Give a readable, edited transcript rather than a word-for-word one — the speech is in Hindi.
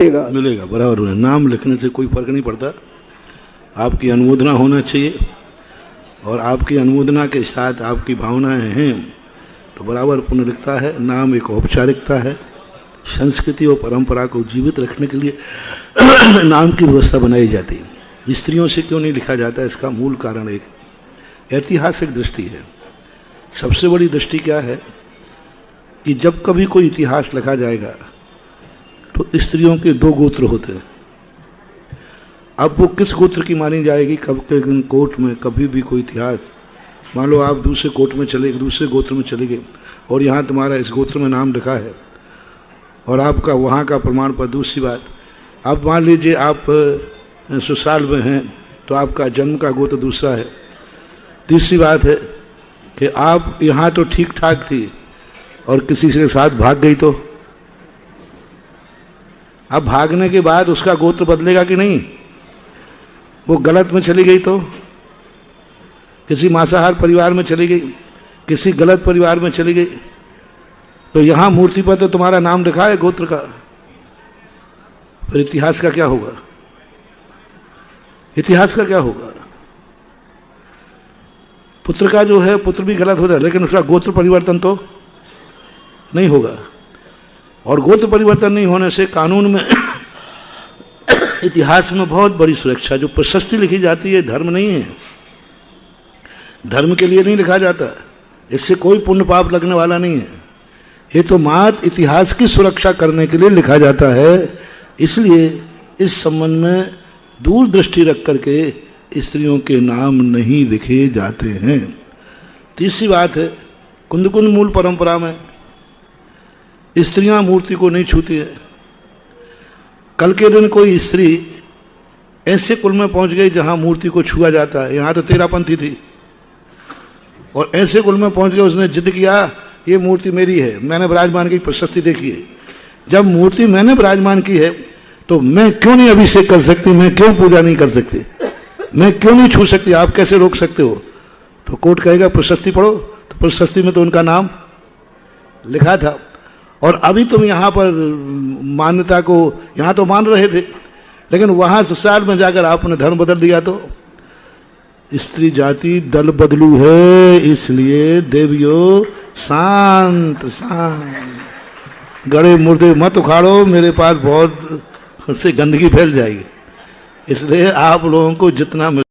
मिलेगा बराबर में। नाम लिखने से कोई फर्क नहीं पड़ता, आपकी अनुमोदना होना चाहिए और आपकी अनुमोदना के साथ आपकी भावनाएं हैं तो बराबर पुण्य लिखता है। नाम एक औपचारिकता है, संस्कृति और परंपरा को जीवित रखने के लिए नाम की व्यवस्था बनाई जाती है। स्त्रियों से क्यों नहीं लिखा जाता, इसका मूल कारण एक ऐतिहासिक दृष्टि है। सबसे बड़ी दृष्टि क्या है कि जब कभी कोई इतिहास लिखा जाएगा तो स्त्रियों के दो गोत्र होते हैं। अब वो किस गोत्र की मानी जाएगी, कब के दिन कोर्ट में कभी भी कोई इतिहास, मान लो आप दूसरे कोर्ट में चले, दूसरे गोत्र में चले गए और यहाँ तुम्हारा इस गोत्र में नाम लिखा है और आपका वहाँ का प्रमाण पत्र। दूसरी बात, अब मान लीजिए आप ससुराल में हैं तो आपका जन्म का गोत्र दूसरा है। तीसरी बात है कि आप यहाँ तो ठीक ठाक थी और किसी के साथ भाग गई तो अब भागने के बाद उसका गोत्र बदलेगा कि नहीं, वो गलत में चली गई तो, किसी मांसाहार परिवार में चली गई, किसी गलत परिवार में चली गई तो यहां मूर्ति पर तो तुम्हारा नाम लिखा है गोत्र का, फिर इतिहास का क्या होगा, इतिहास का क्या होगा। पुत्र का जो है, पुत्र भी गलत हो जाए लेकिन उसका गोत्र परिवर्तन तो नहीं होगा। और गोत्र परिवर्तन नहीं होने से कानून में इतिहास में बहुत बड़ी सुरक्षा, जो प्रशस्ति लिखी जाती है धर्म नहीं है, धर्म के लिए नहीं लिखा जाता, इससे कोई पुण्य पाप लगने वाला नहीं है, ये तो मात्र इतिहास की सुरक्षा करने के लिए लिखा जाता है। इसलिए इस संबंध में दूरदृष्टि रख करके स्त्रियों के नाम नहीं लिखे जाते हैं। तीसरी बात है, कुंद मूल परंपरा में स्त्रियां मूर्ति को नहीं छूती है। कल के दिन कोई स्त्री ऐसे कुल में पहुंच गई जहां मूर्ति को छुआ जाता है, यहां तो तेरापंथी थी, और ऐसे कुल में पहुंच गए उसने जिद किया ये मूर्ति मेरी है, मैंने विराजमान की प्रशस्ति देखी है। जब मूर्ति मैंने विराजमान की है तो मैं क्यों नहीं अभिषेक कर सकती, मैं क्यों पूजा नहीं कर सकती, मैं क्यों नहीं छू सकती, आप कैसे रोक सकते हो। तो कोर्ट कहेगा प्रशस्ति पढ़ो, तो प्रशस्ति में तो उनका नाम लिखा था। और अभी तुम यहाँ पर मान्यता को, यहाँ तो मान रहे थे लेकिन वहाँ ससुराल में जाकर आपने धर्म बदल दिया तो स्त्री जाति दल बदलू है, इसलिए देवियों शांत शांत, गड़े मुर्दे मत उखाड़ो, मेरे पास बहुत से गंदगी फैल जाएगी। इसलिए आप लोगों को जितना